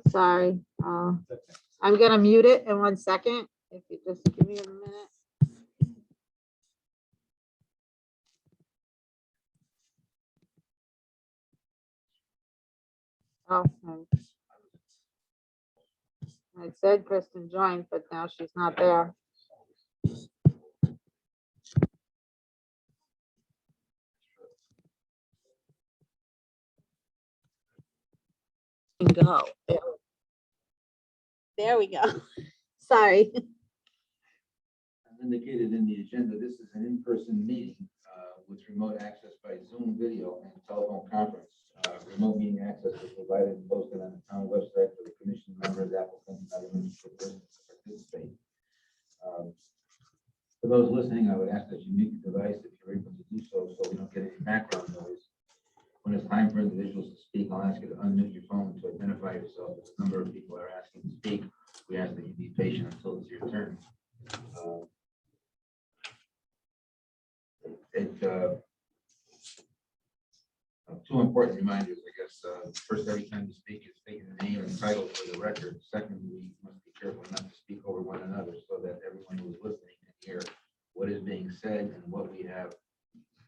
Sorry. I'm gonna mute it in 1 second. If you just give me a minute. Oh, I said Kristen joined, but now she's not there. Go. There we go. Sorry. As indicated in the agenda, this is an in-person meeting with remote access by Zoom video and telephone conference. Remote meeting access is provided and posted on the town website for the commission members, applicants, and other interested persons to participate. For those listening, I would ask that you mute your device if you're able to do so we don't get any background noise. When it's time for individuals to speak, I'll ask you to unmute your phone to identify yourself. If a number of people are asking to speak, we ask that you be patient until it's your turn. Two important reminders, I guess. First, every time you speak, is taking the name and title for the record. Second, we must be careful not to speak over one another so that everyone who is listening can hear what is being said and what we have,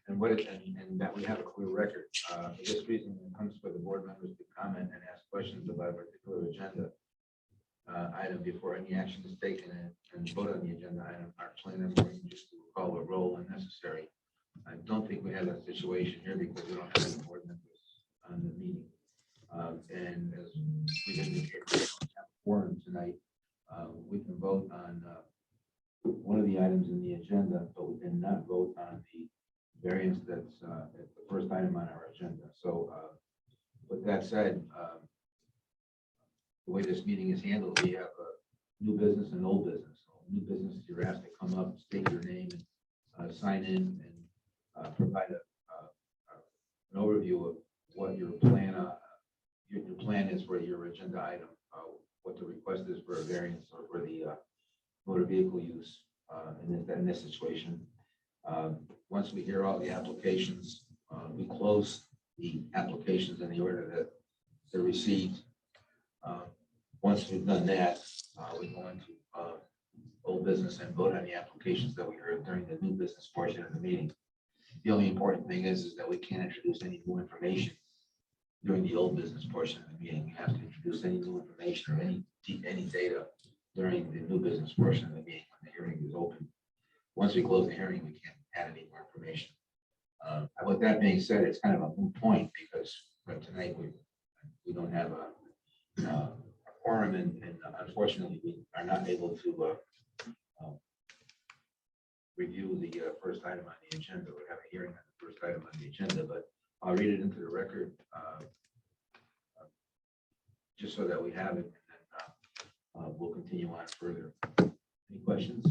and that we have a clear record. For this reason, when it comes for the board members to comment and ask questions about a particular agenda item before any action is taken and vote on the agenda item, our planner will just call a roll when necessary. I don't think we have that situation here because we don't have any board members on the meeting. And as we didn't have a quorum tonight, we can vote on one of the items in the agenda, but we cannot vote on the variance that's at the first item on our agenda. So with that said, the way this meeting is handled, we have a new business and old business. So new business, you're asked to come up, state your name, and sign in and provide an overview of what your plan is for your agenda item, what the request is for a variance or for the motor vehicle use in this situation. Once we hear all the applications, we close the applications in the order that they're received. Once we've done that, we go into old business and vote on the applications that we heard during the new business portion of the meeting. The only important thing is that we can't introduce any new information during the old business portion of the meeting. We have to introduce any new information or any data during the new business portion of the meeting when the hearing is open. Once we close the hearing, we can't add any more information. With that being said, it's kind of a moot point because tonight we don't have a quorum, and unfortunately we are not able to review the first item on the agenda. We have a hearing on the first item on the agenda, but I'll read it into the record just so that we have it, and then we'll continue on further. Any questions?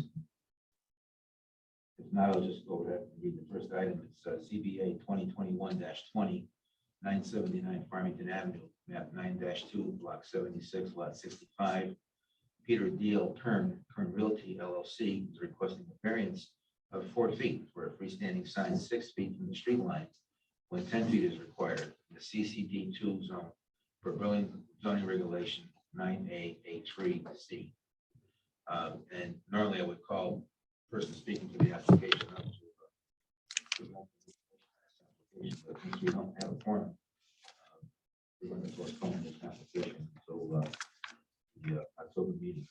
If not, I'll just go ahead and read the first item. It's CBA 2021-20, 979 Farmington Avenue, map 9-2, block 76, lot 65. Peter Deal, Kern Realty LLC is requesting a variance of 4 feet for a freestanding sign 6 feet from the street line when 10 feet is required in the CCD2 zone for Burlington zoning regulation 9A83C. And normally I would call the person speaking to the application up to but since we don't have a forum, we're going to postpone this application until the October meeting.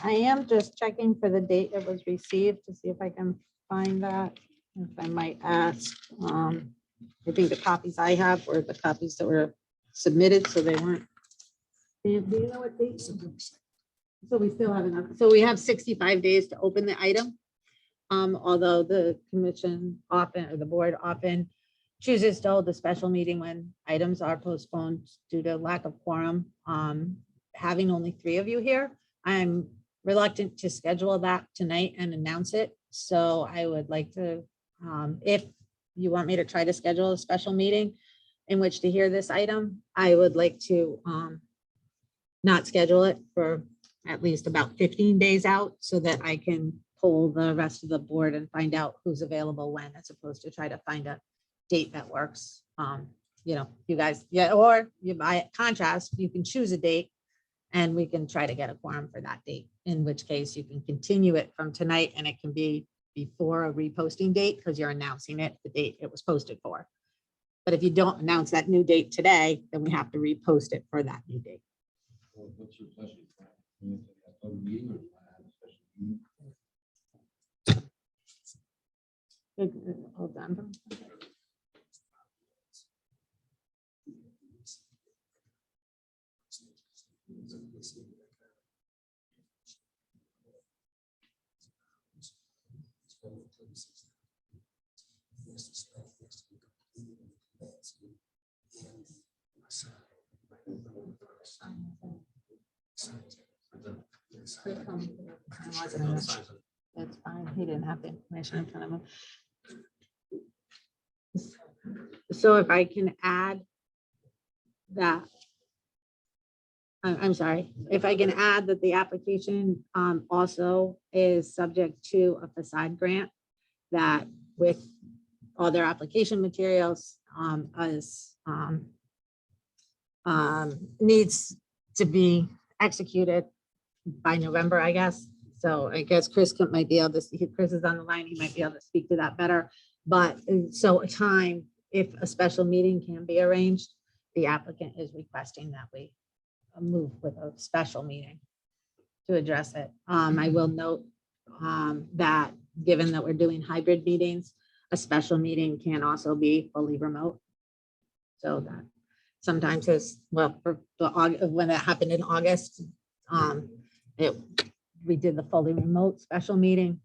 I am just checking for the date it was received to see if I can find that. If I might ask, I think the copies I have were the copies that were submitted, so they weren't. Do you know what date? So we still have enough. So we have 65 days to open the item. Although the commission often, or the board often chooses to hold a special meeting when items are postponed due to lack of quorum. Having only 3 of you here, I'm reluctant to schedule that tonight and announce it. So I would like to, if you want me to try to schedule a special meeting in which to hear this item, I would like to not schedule it for at least about 15 days out so that I can poll the rest of the board and find out who's available when, as opposed to try to find a date that works, you know, you guys, yeah, or you by contrast, you can choose a date and we can try to get a quorum for that date, in which case you can continue it from tonight and it can be before a reposting date because you're announcing it, the date it was posted for. But if you don't announce that new date today, then we have to repost it for that new date. What's your pleasure? You want to have a public meeting or do you want to have a special meeting? Hold on. That's fine. He didn't have the information in front of him. So if I can add that. I'm sorry, if I can add that the application also is subject to a facade grant that with all their application materials needs to be executed by November, I guess. So I guess Chris might be able to, Chris is on the line, he might be able to speak to that better. But so a time, if a special meeting can be arranged, the applicant is requesting that we move with a special meeting to address it. I will note that given that we're doing hybrid meetings, a special meeting can also be fully remote. So that sometimes is, well, for the when that happened in August, we did the fully remote special meeting.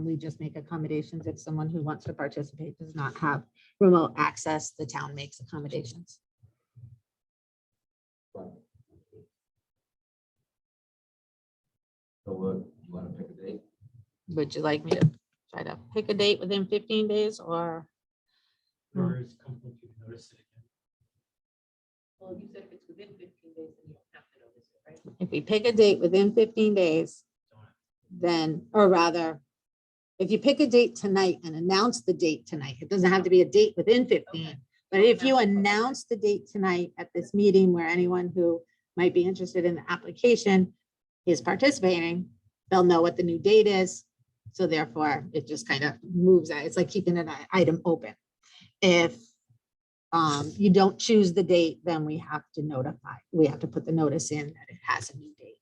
We just make accommodations if someone who wants to participate does not have remote access, the town makes accommodations. So you want to pick a date? Would you like me to try to pick a date within 15 days or? Or is comfortable to notice it again? Well, you said if it's within 15 days, then you don't have to notice it, right? If we pick a date within 15 days, then, or rather, if you pick a date tonight and announce the date tonight, it doesn't have to be a date within 15. Okay. But if you announce the date tonight at this meeting where anyone who might be interested in the application is participating, they'll know what the new date is. So therefore, it just kind of moves that. It's like keeping an item open. If you don't choose the date, then we have to notify. We have to put the notice in that it has a new date.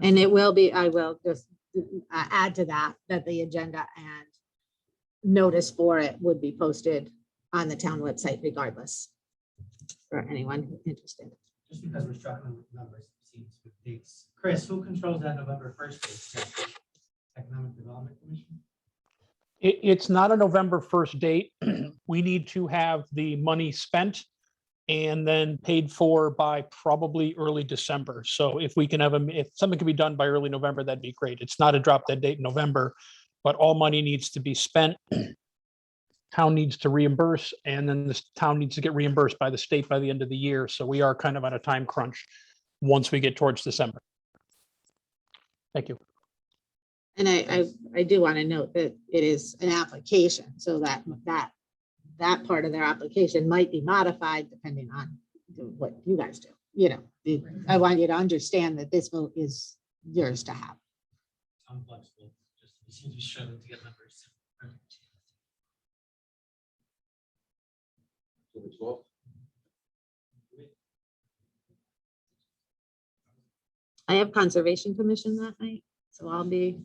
And it will be, I will just add to that, that the agenda and notice for it would be posted on the town website regardless for anyone interested. Just because we're struggling with numbers, it seems with dates. Chris, who controls that November 1st date? Is that the Economic Development Commission? It's not a November 1st date. We need to have the money spent and then paid for by probably early December. So if we can have if something can be done by early November, that'd be great. It's not a drop dead date in November, but all money needs to be spent. Town needs to reimburse, and then the town needs to get reimbursed by the state by the end of the year. So we are kind of on a time crunch once we get towards December. Thank you. And I do want to note that it is an application, so that part of their application might be modified depending on what you guys do. You know, I want you to understand that this vote is yours to have. I'm flexible, just we seem to be struggling to get numbers. So the 12th? I have Conservation Commission that night, so I'll be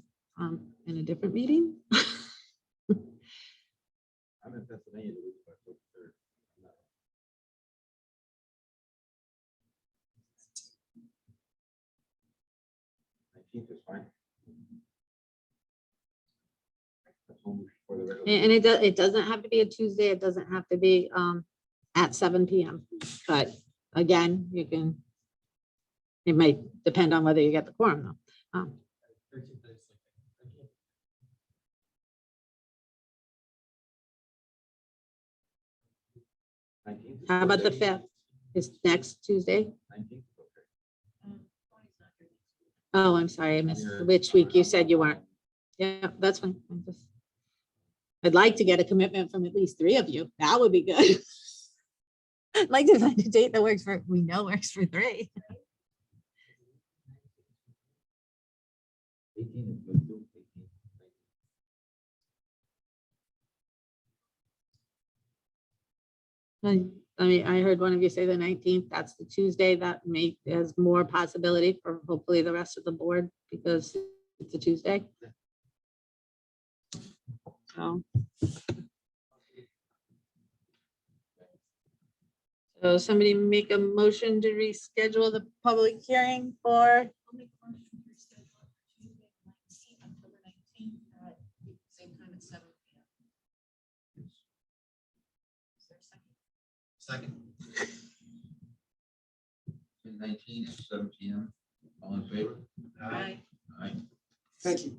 in a different meeting. I'm in Pennsylvania the week of October 3rd. 19th is fine. That's only for the regular And it doesn't have to be a Tuesday. It doesn't have to be at 7 p.m. But again, you can, it might depend on whether you get the quorum though. 13th is okay. Thank you. 19th. How about the 5th? Is next Tuesday? 19th, okay. Tony's not here next week. Oh, I'm sorry. I missed which week you said you weren't. Yeah, that's fine. I'm just I'd like to get a commitment from at least 3 of you. That would be good. I'd like to find a date that works for, we know works for 3. 18 is good too. 18. I mean, I heard one of you say the 19th, that's the Tuesday, that has more possibility for hopefully the rest of the board because it's a Tuesday. So. So somebody make a motion to reschedule the public hearing for, I'll make a motion to reschedule it for Tuesday, 19th, October 19th, at the same time at 7 p.m. Is there a second? Second. 19 at 7 p.m. All in favor? Aye. Aye. Thank you.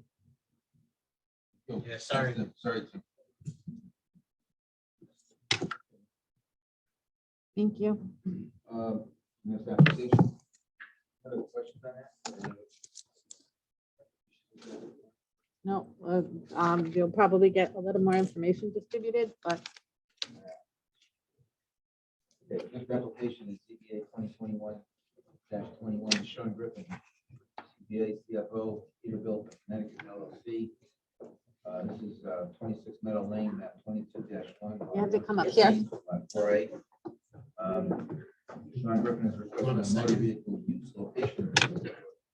Oh, Yeah, sorry. Tim, sorry, Tim. thank you. Next application. Other questions on that? No, you'll probably get a little more information distributed, but Okay, next application is CBA 2021-21, Sean Griffin, CBA CFO, Peterbilt, Connecticut LLC. This is 26 Meadow Lane, map 22-1. you have to come up here. Lot 4A. Sean Griffin is requesting a motor vehicle use location.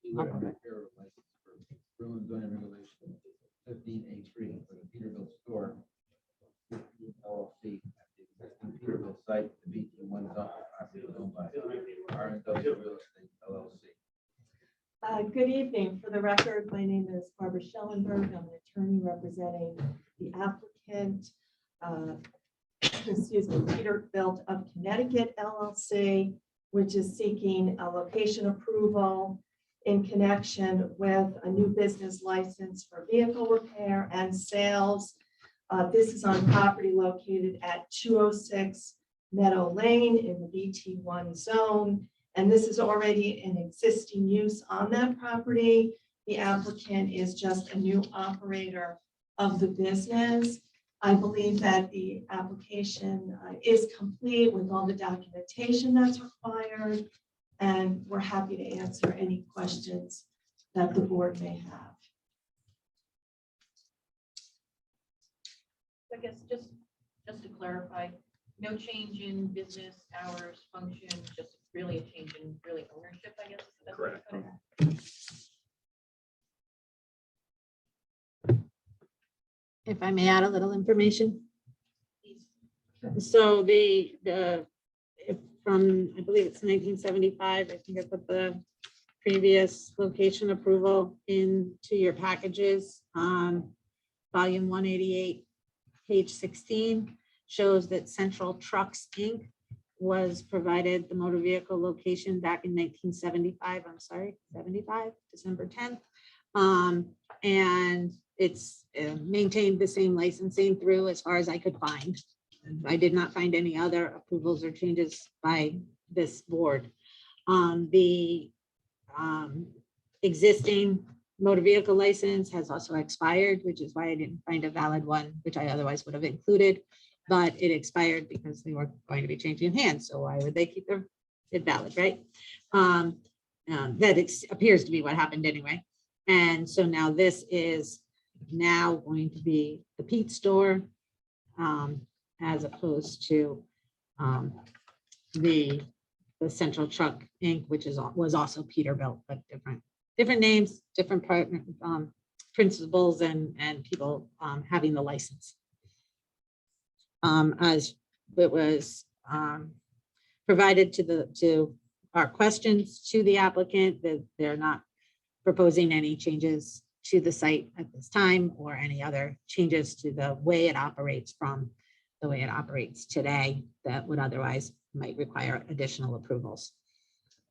Dealer and repair license for Berlin zoning regulation 15A3 for the Peterbilt store. 15 LLC at the existing Peterbilt site, the BT1 zone, property is owned by R&W Real Estate LLC. Good evening. For the record, my name is Barbara Schellenberg. I'm an attorney representing the applicant, excuse me, Peterbilt of Connecticut LLC, which is seeking a location approval in connection with a new business license for vehicle repair and sales. This is on property located at 206 Meadow Lane in the BT1 zone. And this is already an existing use on that property. The applicant is just a new operator of the business. I believe that the application is complete with all the documentation that's required. And we're happy to answer any questions that the board may have. I guess just to clarify, no change in business hours, function, just really a change in really ownership, I guess. Is the best way to put it? If I may add a little information. Please. So from, I believe it's 1975, I think I put the previous location approval into your packages. Volume 188, page 16, shows that Central Trucks, Inc. was provided the motor vehicle location back in 1975, I'm sorry, 75, December 10th. And it's maintained the same licensing through as far as I could find. I did not find any other approvals or changes by this board. The existing motor vehicle license has also expired, which is why I didn't find a valid one, which I otherwise would have included. But it expired because they were going to be changing hands. So why would they keep it valid, right? That appears to be what happened anyway. And so now this is now going to be the Pete store, as opposed to the Central Truck Inc., which was also Peterbilt, but different names, different partner principals and people having the license. As it was provided to our questions to the applicant, that they're not proposing any changes to the site at this time or any other changes to the way it operates from the way it operates today that would otherwise might require additional approvals.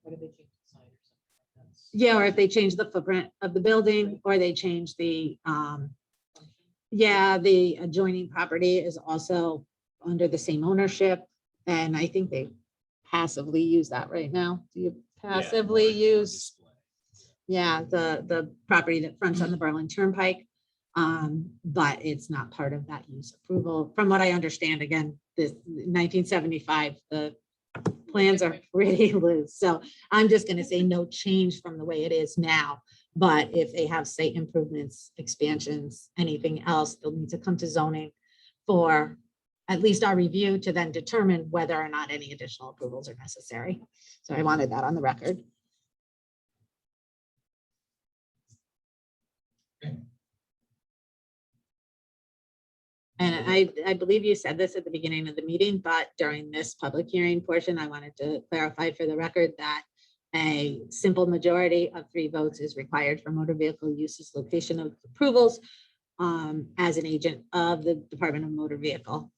What if they change the sign or something like that? Yeah, or if they change the footprint of the building or they change the the adjoining property is also under the same ownership. And I think they passively use that right now. Do you passively use? Yeah, the property that fronts on the Berlin Turnpike. But it's not part of that use approval. From what I understand, again, this 1975, the plans are pretty loose. So I'm just gonna say no change from the way it is now. But if they have site improvements, expansions, anything else, they'll need to come to zoning for at least our review to then determine whether or not any additional approvals are necessary. So I wanted that on the record. And I believe you said this at the beginning of the meeting, but during this public hearing portion, I wanted to clarify for the record that a simple majority of 3 votes is required for motor vehicle uses location of approvals as an agent of the Department of Motor Vehicle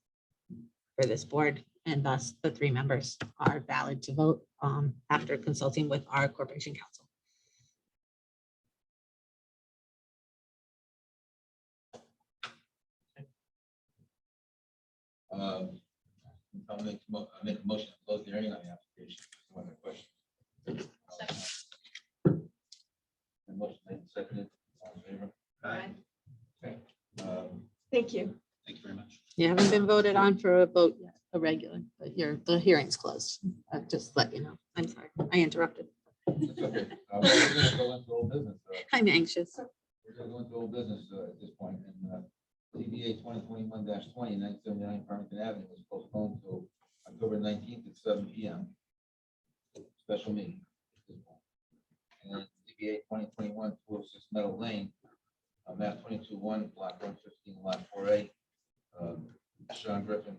for this board, and thus the 3 members are valid to vote after consulting with our corporation counsel. I'll make a motion to close the hearing on the application. No other questions? The motion made and seconded. All in favor? Aye. Okay. Thank you. Thank you very much. You haven't been voted on for a vote yet, a regular, but the hearing's closed. Just let you know. I'm sorry, I interrupted. It's okay. We're gonna go into old business. I'm anxious. We're gonna go into old business at this point, and ZBA 2021-20, 979 Farmington Avenue was postponed to October 19th at 7 p.m. Special meeting. at this point. And ZBA 2021-206 Meadow Lane, map 22-1, block 115, lot 4A. Sean Griffin,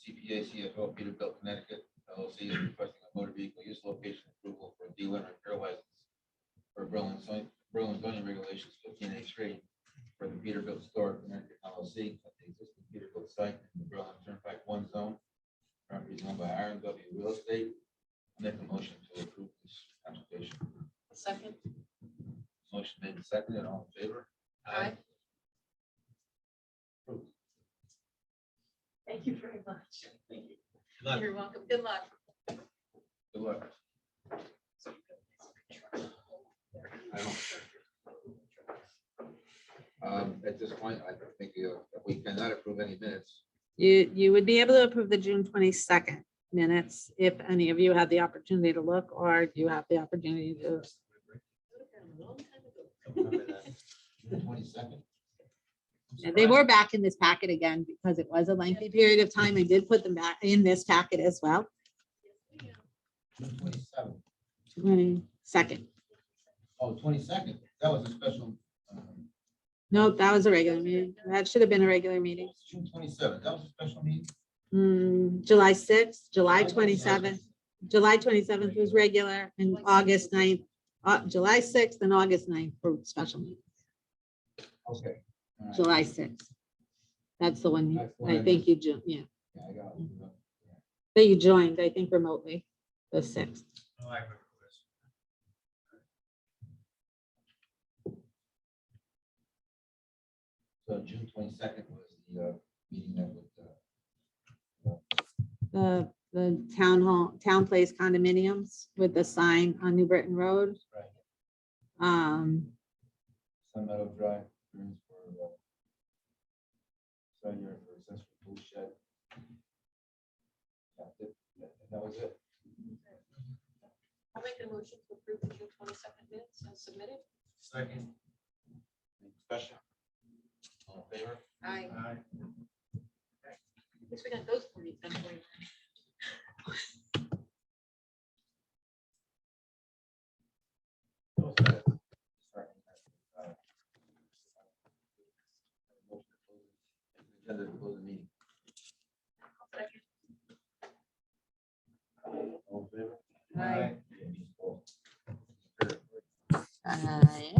CPA, CFO, Peterbilt, Connecticut, LLC, is requesting a motor vehicle use location approval for a dealer and repair license for Berlin zoning regulations 15A3 for the Peterbilt store, Connecticut LLC, at the existing Peterbilt site in the Berlin Turnpike 1 zone. Property is owned by Aaron W. Real Estate. I'll make a motion to approve this application. Second. Motion made and seconded. All in favor? Aye. Approved. Thank you very much. Thank you. You're welcome. Good luck. Good luck. I don't- At this point, I think we cannot approve any minutes. You would be able to approve the June 22nd minutes if any of you had the opportunity to look, or you have the opportunity to. June 22nd. They were back in this packet again because it was a lengthy period of time. I did put them back in this packet as well. June 27th. 22nd. Oh, 22nd. That was a special. Nope, that was a regular meeting. That should have been a regular meeting. June 27th. That was a special meeting. July 6th, July 27th. July 27th was regular, and August 9th, July 6th and August 9th for special meetings. Okay. All right. July 6th. That's the one, That's the one I I think you, yeah, Yeah, I got it. that you joined, I think remotely, the 6th. Oh, I remember this. So June 22nd was the meeting that would. The town hall, town place condominiums with the sign on New Britain Road. Right. Um, Sun Meadow Drive, rooms for side yard for accessory tool shed. That was it. I'll make a motion to approve the June 22nd minutes as submitted. Second. Any discussion? All in favor? Aye. Aye. At least we got those for you. Done for you. Agenda to close the meeting. Second. All in favor? Aye. yeah.